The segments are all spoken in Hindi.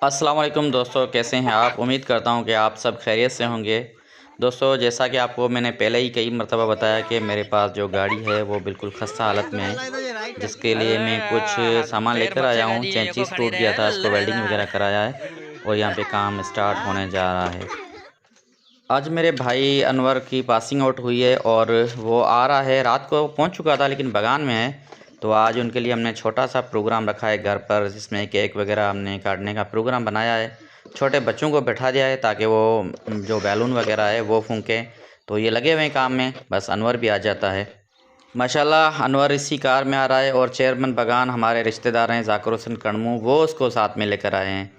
अस्सलाम वालेकुम दोस्तों, कैसे हैं आप। उम्मीद करता हूं कि आप सब खैरियत से होंगे। दोस्तों, जैसा कि आपको मैंने पहले ही कई मरतबा बताया कि मेरे पास जो गाड़ी है वो बिल्कुल खस्ता हालत में है, जिसके लिए मैं कुछ सामान लेकर आया हूं। चेंचीस टूट गया था, इसको वेल्डिंग वगैरह कराया है और यहां पे काम स्टार्ट होने जा रहा है। आज मेरे भाई अनवर की पासिंग आउट हुई है और वो आ रहा है। रात को पहुंच चुका था लेकिन बगान में है, तो आज उनके लिए हमने छोटा सा प्रोग्राम रखा है घर पर, जिसमें केक वगैरह हमने काटने का प्रोग्राम बनाया है। छोटे बच्चों को बैठा दिया है ताकि वो जो बैलून वगैरह है वो फूंकें। तो ये लगे हुए हैं काम में, बस अनवर भी आ जाता है। माशाल्लाह अनवर इसी कार में आ रहा है और चेयरमैन बगान हमारे रिश्तेदार हैं ज़ाकिर हुसैन कड़मू, वो उसको साथ में लेकर आए हैं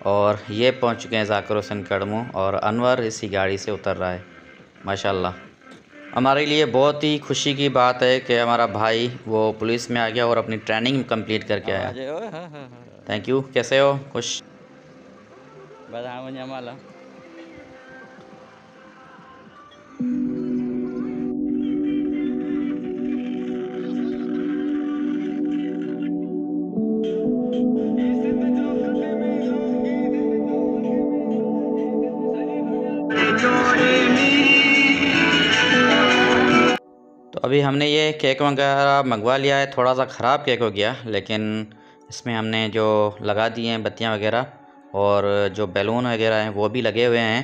और ये पहुंच चुके हैं ज़ाकिर हुसैन कड़मू और अनवर इसी गाड़ी से उतर रहा है। माशाल्लाह हमारे लिए बहुत ही खुशी की बात है कि हमारा भाई वो पुलिस में आ गया और अपनी ट्रेनिंग कंप्लीट करके आया। Thank you. कैसे हो? खुश? तो अभी हमने ये केक वगैरह मंगवा लिया है। थोड़ा सा ख़राब केक हो गया, लेकिन इसमें हमने जो लगा दिए हैं बत्तियां वगैरह और जो बैलून वगैरह हैं वो भी लगे हुए हैं।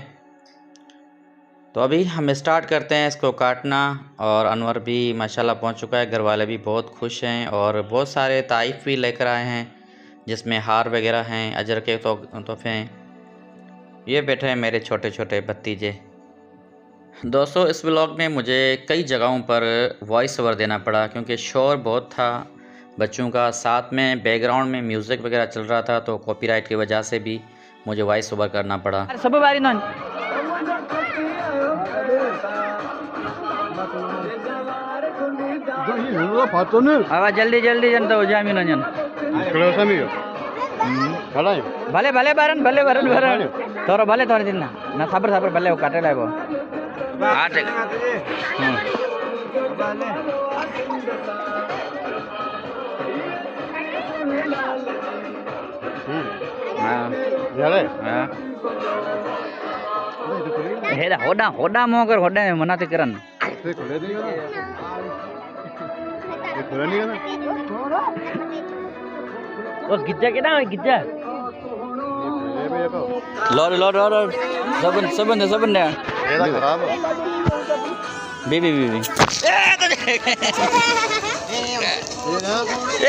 तो अभी हम स्टार्ट करते हैं इसको काटना। और अनवर भी माशाल्लाह पहुंच चुका है। घर वाले भी बहुत खुश हैं और बहुत सारे ताइफ भी लेकर आए हैं, जिसमें हार वगैरह हैं, अजर के तोहफे हैं। ये बैठे हैं मेरे छोटे छोटे भतीजे। दोस्तों, इस व्लॉग में मुझे कई जगहों पर वॉइस ओवर देना पड़ा क्योंकि शोर बहुत था बच्चों का, साथ में बैकग्राउंड में म्यूज़िक वगैरह चल रहा था, तो कॉपीराइट की वजह से भी मुझे वॉइस ओवर करना पड़ा। सब बारी नन आवाज जल्दी जल्दी जनता हो जामी नन भले भले बारन भले बारन बारन तोरो भले तोरे दिन ना साबर साबर भले काटे लाइबो आठ हेदा होडा होडा मोकर होडा मनाते करन ओ गिज्जा के ना गिज्जा लोड लोड लोड सबन सबन सबन ने एदा खराब बीबी बीबी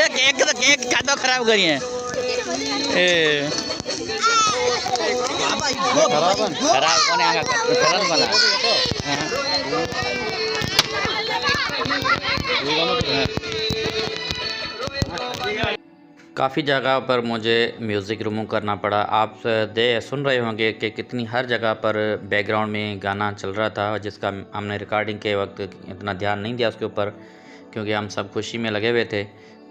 एक तो केक काटो खराब करिए ए खराब कोने आगा खराब बना काफ़ी जगह पर मुझे म्यूज़िक रिमूव करना पड़ा। आप सुन रहे होंगे कि कितनी हर जगह पर बैकग्राउंड में गाना चल रहा था, जिसका हमने रिकॉर्डिंग के वक्त इतना ध्यान नहीं दिया उसके ऊपर, क्योंकि हम सब खुशी में लगे हुए थे।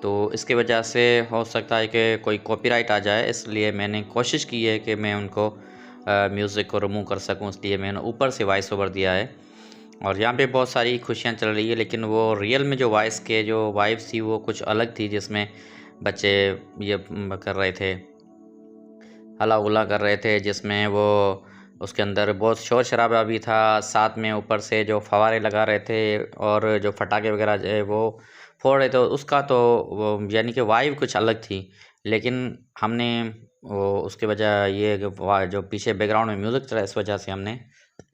तो इसकी वजह से हो सकता है कि कोई कॉपीराइट आ जाए, इसलिए मैंने कोशिश की है कि मैं उनको म्यूज़िक को रिमूव कर सकूँ, इसलिए मैंने ऊपर से वॉइस ओवर दिया है। और यहाँ पे बहुत सारी खुशियाँ चल रही है, लेकिन वो रियल में जो वॉइस के जो वाइब्स थी वो कुछ अलग थी, जिसमें बच्चे ये कर रहे थे, हला गुला कर रहे थे, जिसमें वो उसके अंदर बहुत शोर शराबा भी था, साथ में ऊपर से जो फवारे लगा रहे थे और जो फटाके वगैरह वो फोड़ रहे थे, उसका तो वो यानी कि वाइब कुछ अलग थी। लेकिन हमने वो उसके वजह ये जो पीछे बैकग्राउंड में म्यूज़िक चला, इस वजह से हमने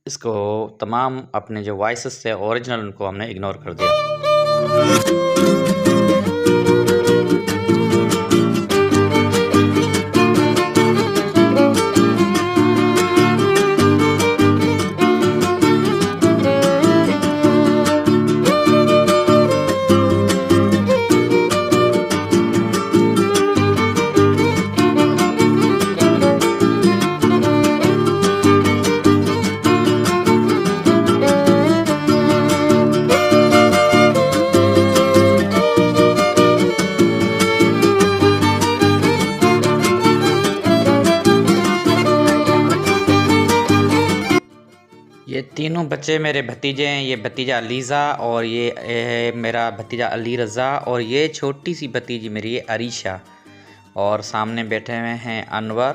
इसको तमाम अपने जो वॉइसेस थे ओरिजिनल, उनको हमने इग्नोर कर दिया। ये तीनों बच्चे मेरे भतीजे हैं। ये भतीजा अलीज़ा और ये है मेरा भतीजा अली रज़ा और ये छोटी सी भतीजी मेरी है अरीशा। और सामने बैठे हुए हैं अनवर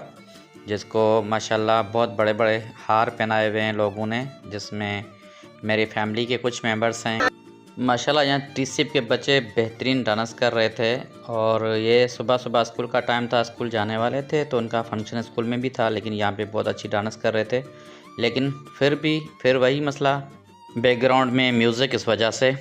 जिसको माशाल्लाह बहुत बड़े बड़े हार पहनाए हुए हैं लोगों ने, जिसमें मेरी फैमिली के कुछ मेंबर्स हैं। माशाल्लाह यहाँ टीसिप के बच्चे बेहतरीन डांस कर रहे थे और ये सुबह सुबह स्कूल का टाइम था, स्कूल जाने वाले थे तो उनका फंक्शन स्कूल में भी था, लेकिन यहाँ पे बहुत अच्छी डांस कर रहे थे। लेकिन फिर वही मसला, बैकग्राउंड में म्यूज़िक, इस वजह से